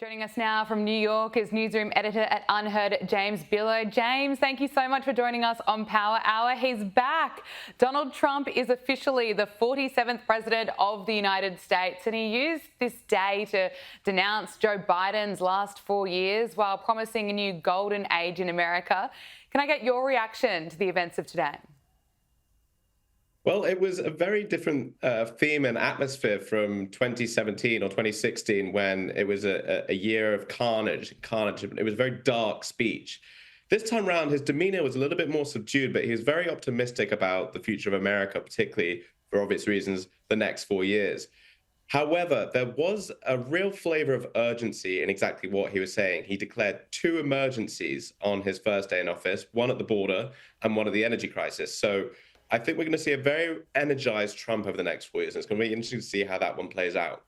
Joining us now from New York is newsroom editor at Unherd, James Billot. James, thank you so much for joining us on Power Hour. He's back. Donald Trump is officially the 47th president of the United States, and he used this day to denounce Joe Biden's last 4 years while promising a new golden age in America. Can I get your reaction to the events of today? Well, it was a very different theme and atmosphere from 2017 or 2016 when it was a year of carnage. It was a very dark speech. This time around, his demeanour was a little bit more subdued, but he was very optimistic about the future of America, particularly, for obvious reasons, the next 4 years. However, there was a real flavour of urgency in exactly what he was saying. He declared 2 emergencies on his first day in office, one at the border and one at the energy crisis. So I think we're going to see a very energized Trump over the next 4 years. And it's going to be interesting to see how that one plays out.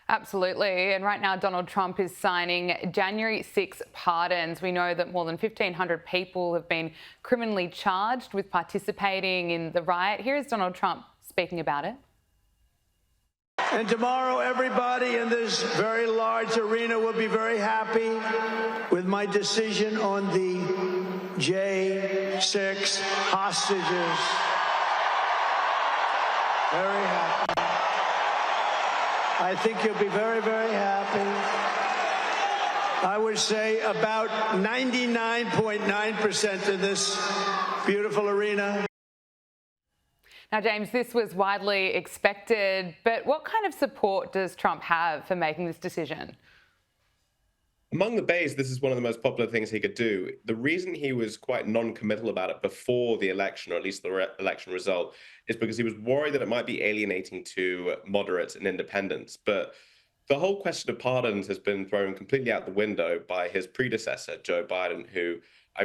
Absolutely. And right now, Donald Trump is signing January 6 pardons. We know that more than 1,500 people have been criminally charged with participating in the riot. Here is Donald Trump speaking about it. And tomorrow, everybody in this very large arena will be very happy with my decision on the J6 hostages. Very happy. I think you'll be very, very happy. I would say about 99.9% of this beautiful arena. Now, James, this was widely expected, but what kind of support does Trump have for making this decision? Among the base, this is one of the most popular things he could do. The reason he was quite non-committal about it before the election, or at least the election result, is because he was worried that it might be alienating to moderates and independents. But the whole question of pardons has been thrown completely out the window by his predecessor, Joe Biden, who,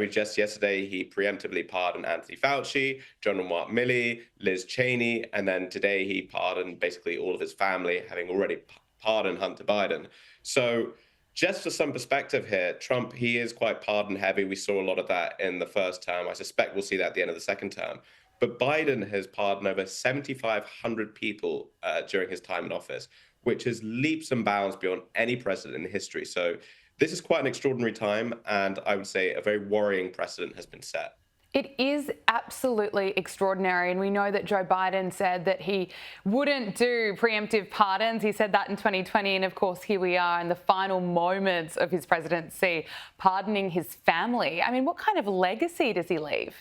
just yesterday, he preemptively pardoned Anthony Fauci, John Mark Milley, Liz Cheney, and then today he pardoned basically all of his family, having already pardoned Hunter Biden. So just for some perspective here, Trump, he is quite pardon heavy. We saw a lot of that in the first term. I suspect we'll see that at the end of the second term. But Biden has pardoned over 7,500 people during his time in office, which is leaps and bounds beyond any precedent in history. So this is quite an extraordinary time, and I would say a very worrying precedent has been set. It is absolutely extraordinary, and we know that Joe Biden said that he wouldn't do preemptive pardons. He said that in 2020, and of course here we are in the final moments of his presidency, pardoning his family. I mean, what kind of legacy does he leave?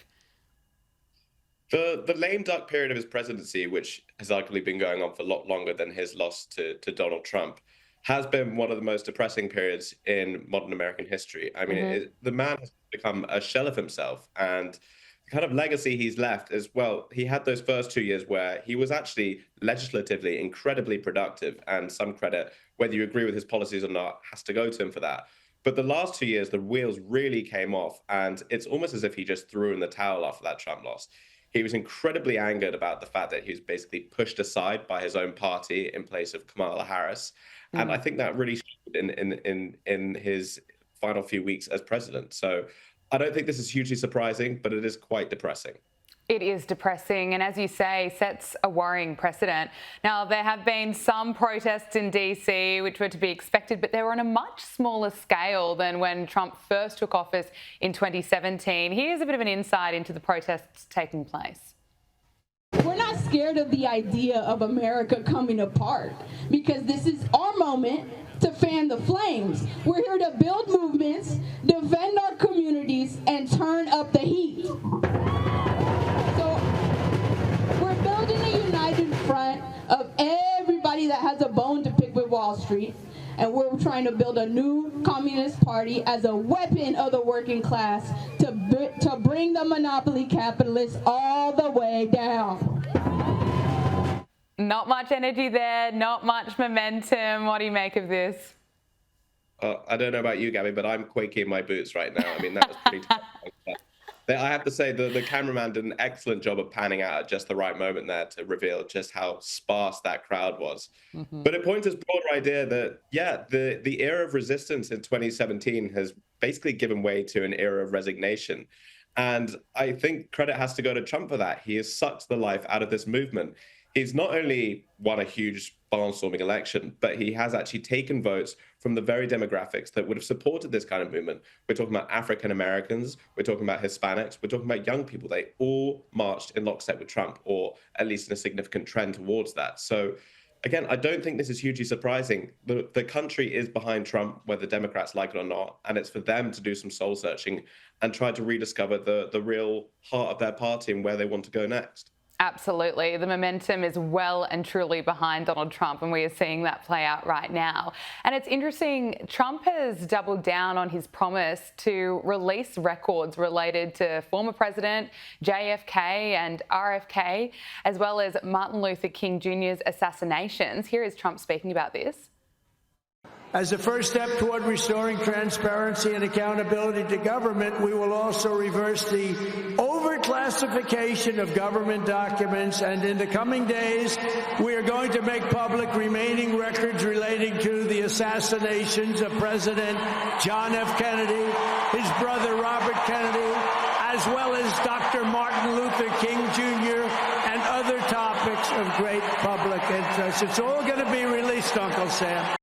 The lame duck period of his presidency, which has arguably been going on for a lot longer than his loss to Donald Trump, has been one of the most depressing periods in modern American history. I mean, the man has become a shell of himself, and the kind of legacy he's left is, well, he had those first 2 years where he was actually legislatively incredibly productive, and some credit, whether you agree with his policies or not, has to go to him for that. But the last 2 years, the wheels really came off, and it's almost as if he just threw in the towel after that Trump loss. He was incredibly angered about the fact that he was basically pushed aside by his own party in place of Kamala Harris. And I think that really showed in his final few weeks as president. So I don't think this is hugely surprising, but it is quite depressing. It is depressing, and as you say, sets a worrying precedent. Now, there have been some protests in DC, which were to be expected, but they were on a much smaller scale than when Trump first took office in 2017. Here's a bit of an insight into the protests taking place. We're not scared of the idea of America coming apart, because this is our moment to fan the flames. We're here to build movements, defend our communities, and turn up the heat. We're building a united front of everybody that has a bone to pick with Wall Street, and we're trying to build a new communist party as a weapon of the working class to bring the monopoly capitalists all the way down. Not much energy there, not much momentum. What do you make of this? I don't know about you, Gabby, but I'm quaking in my boots right now. I mean, that was pretty tough. I have to say the cameraman did an excellent job of panning out at just the right moment there to reveal just how sparse that crowd was. But it points to this broader idea that, yeah, the era of resistance in 2017 has basically given way to an era of resignation. And I think credit has to go to Trump for that. He has sucked the life out of this movement. He's not only won a huge barnstorming election, but he has actually taken votes from the very demographics that would have supported this kind of movement. We're talking about African Americans, we're talking about Hispanics, we're talking about young people. They all marched in lockstep with Trump, or at least in a significant trend towards that. So again, I don't think this is hugely surprising. The country is behind Trump, whether Democrats like it or not, and it's for them to do some soul searching and try to rediscover the real heart of their party and where they want to go next. Absolutely. The momentum is well and truly behind Donald Trump, and we are seeing that play out right now. And it's interesting, Trump has doubled down on his promise to release records related to former President JFK and RFK, as well as Martin Luther King Jr.'s assassinations. Here is Trump speaking about this. As a first step toward restoring transparency and accountability to government, we will also reverse the overclassification of government documents, and in the coming days, we are going to make public remaining records relating to the assassinations of President John F. Kennedy, his brother Robert Kennedy, as well as Dr. Martin Luther King Jr., and other topics of great public interest. It's all going to be released, Uncle Sam.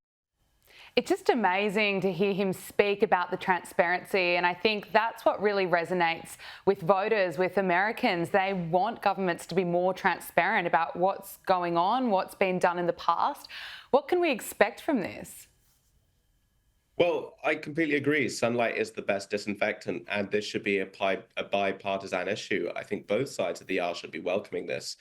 It's just amazing to hear him speak about the transparency, and I think that's what really resonates with voters, with Americans. They want governments to be more transparent about what's going on, what's been done in the past. What can we expect from this? Well, I completely agree. Sunlight is the best disinfectant, and this should be a bipartisan issue. I think both sides of the aisle should be welcoming this.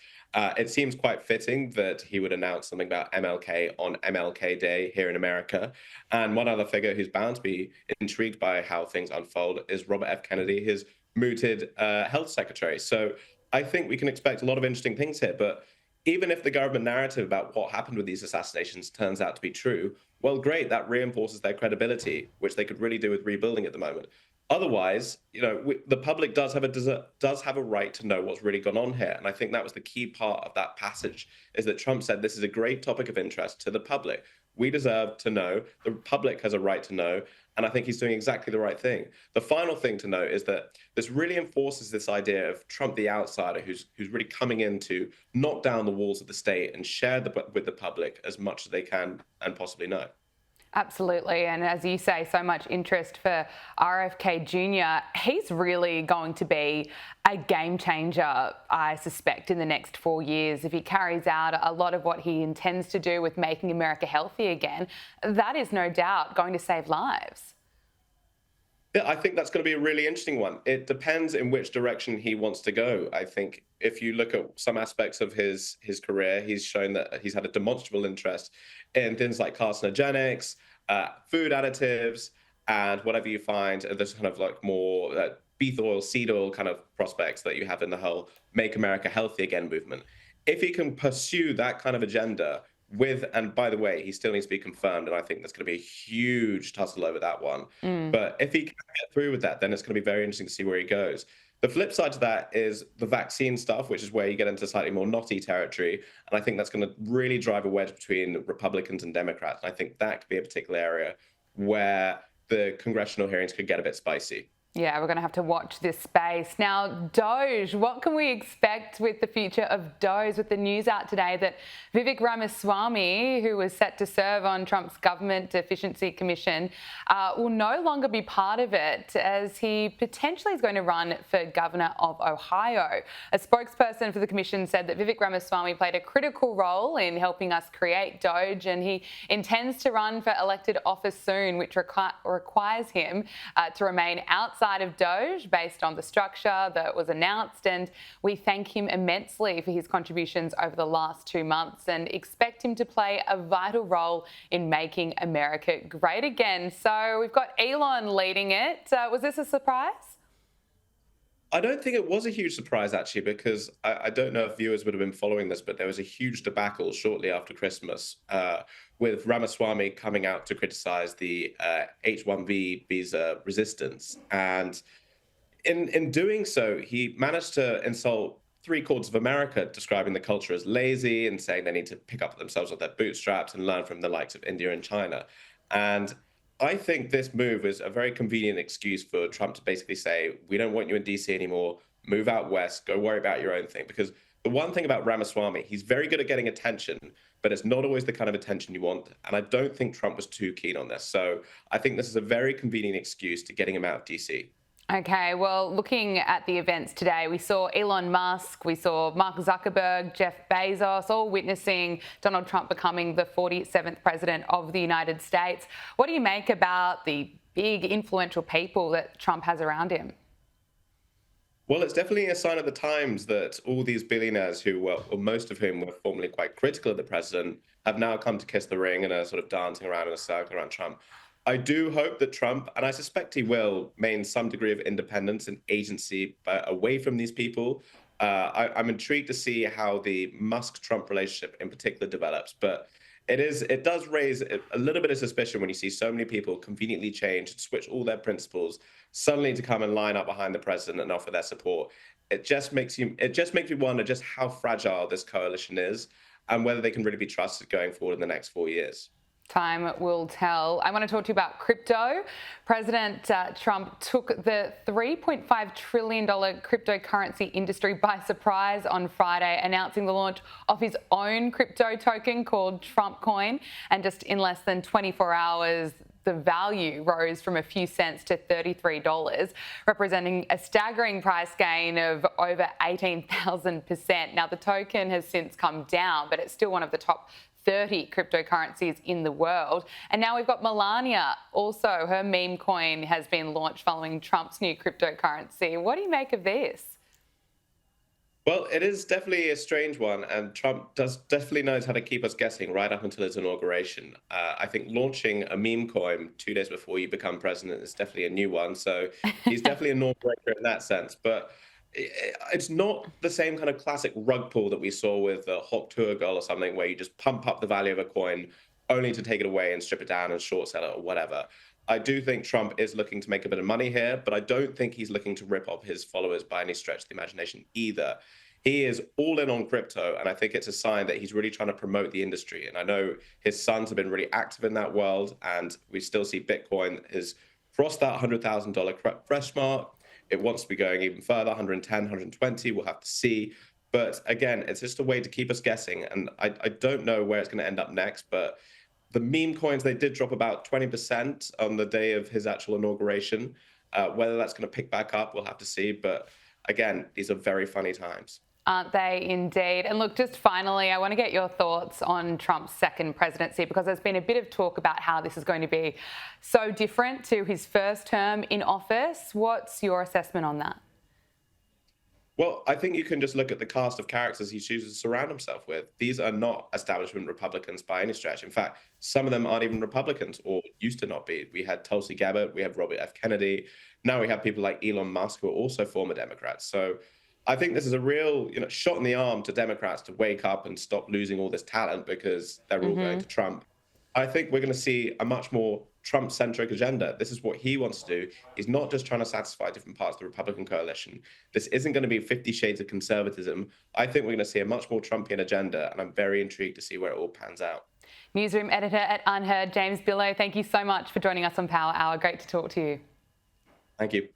It seems quite fitting that he would announce something about MLK on MLK Day here in America. And one other figure who's bound to be intrigued by how things unfold is Robert F. Kennedy, his mooted health secretary. So I think we can expect a lot of interesting things here. But even if the government narrative about what happened with these assassinations turns out to be true, well, great, that reinforces their credibility, which they could really do with rebuilding at the moment. Otherwise, the public does have a right to know what's really gone on here. And I think that was the key part of that passage, is that Trump said this is a great topic of interest to the public. We deserve to know. The public has a right to know. And I think he's doing exactly the right thing. The final thing to note is that this really enforces this idea of Trump the outsider, who's really coming in to knock down the walls of the state and share with the public as much as they can and possibly know. Absolutely. And as you say, so much interest for RFK Jr. He's really going to be a game changer, I suspect, in the next 4 years. If he carries out a lot of what he intends to do with making America healthy again, that is no doubt going to save lives. Yeah, I think that's going to be a really interesting one. It depends in which direction he wants to go. I think if you look at some aspects of his career, he's shown that he's had a demonstrable interest in things like carcinogenics, food additives, and whatever you find, there's kind of like more beef oil, seed oil kind of prospects that you have in the whole Make America Healthy Again movement. If he can pursue that kind of agenda and by the way, he still needs to be confirmed, and I think there's going to be a huge tussle over that one. But if he can get through with that, then it's going to be very interesting to see where he goes. The flip side to that is the vaccine stuff, which is where you get into slightly more knotty territory. And I think that's going to really drive a wedge between Republicans and Democrats. And I think that could be a particular area where the congressional hearings could get a bit spicy. Yeah, we're going to have to watch this space. Now, Doge, what can we expect with the future of Doge, with the news out today that Vivek Ramaswamy, who was set to serve on Trump's Government Efficiency Commission, will no longer be part of it, as he potentially is going to run for Governor of Ohio. A spokesperson for the commission said that Vivek Ramaswamy played a critical role in helping us create Doge, and he intends to run for elected office soon, which requires him to remain outside of Doge based on the structure that was announced. And we thank him immensely for his contributions over the last 2 months and expect him to play a vital role in making America great again. So we've got Elon leading it. Was this a surprise? I don't think it was a huge surprise, actually, because I don't know if viewers would have been following this, but there was a huge debacle shortly after Christmas with Ramaswamy coming out to criticize the H-1B visa resistance. And in doing so, he managed to insult 3/4 of America, describing the culture as lazy and saying they need to pick up themselves with their bootstraps and learn from the likes of India and China. And I think this move is a very convenient excuse for Trump to basically say, we don't want you in DC anymore, move out west, go worry about your own thing. Because the one thing about Ramaswamy, he's very good at getting attention, but it's not always the kind of attention you want. And I don't think Trump was too keen on this. So I think this is a very convenient excuse to getting him out of DC. Okay, well, looking at the events today, we saw Elon Musk, we saw Mark Zuckerberg, Jeff Bezos, all witnessing Donald Trump becoming the 47th president of the United States. What do you make about the big influential people that Trump has around him? Well, it's definitely a sign of the times that all these billionaires who were, or most of whom were formerly quite critical of the president, have now come to kiss the ring and are sort of dancing around in a circle around Trump. I do hope that Trump, and I suspect he will, maintain some degree of independence and agency away from these people. I'm intrigued to see how the Musk-Trump relationship in particular develops, but it does raise a little bit of suspicion when you see so many people conveniently change and switch all their principles suddenly to come and line up behind the president and offer their support. It just makes me wonder just how fragile this coalition is and whether they can really be trusted going forward in the next 4 years. Time will tell. I want to talk to you about crypto. President Trump took the $3.5 trillion cryptocurrency industry by surprise on Friday, announcing the launch of his own crypto token called Trump Coin. And just in less than 24 hours, the value rose from a few cents to $33, representing a staggering price gain of over 18,000%. Now, the token has since come down, but it's still one of the top 30 cryptocurrencies in the world. And now we've got Melania. Also, her meme coin has been launched following Trump's new cryptocurrency. What do you make of this? Well, it is definitely a strange one, and Trump definitely knows how to keep us guessing right up until his inauguration. I think launching a meme coin 2 days before you become president is definitely a new one. So he's definitely a norm breaker in that sense. But it's not the same kind of classic rug pull that we saw with the Hawk Tour Girl or something, where you just pump up the value of a coin only to take it away and strip it down and short sell it or whatever. I do think Trump is looking to make a bit of money here, but I don't think he's looking to rip off his followers by any stretch of the imagination either. He is all in on crypto, and I think it's a sign that he's really trying to promote the industry. And I know his sons have been really active in that world, and we still see Bitcoin has crossed that $100,000 fresh mark. It wants to be going even further, 110, 120, we'll have to see. But again, it's just a way to keep us guessing. And I don't know where it's going to end up next, but the meme coins, they did drop about 20% on the day of his actual inauguration. Whether that's going to pick back up, we'll have to see. But again, these are very funny times. Aren't they indeed? And look, just finally, I want to get your thoughts on Trump's second presidency, because there's been a bit of talk about how this is going to be so different to his first term in office. What's your assessment on that? Well, I think you can just look at the cast of characters he chooses to surround himself with. These are not establishment Republicans by any stretch. In fact, some of them aren't even Republicans, or used to not be. We had Tulsi Gabbard, we have Robert F. Kennedy. Now we have people like Elon Musk, who are also former Democrats. So I think this is a real, shot in the arm to Democrats to wake up and stop losing all this talent because they're all going to Trump. I think we're going to see a much more Trump-centric agenda. This is what he wants to do. He's not just trying to satisfy different parts of the Republican coalition. This isn't going to be 50 shades of conservatism. I think we're going to see a much more Trumpian agenda, and I'm very intrigued to see where it all pans out. Newsroom editor at Unherd, James Billot, thank you so much for joining us on Power Hour. Great to talk to you. Thank you.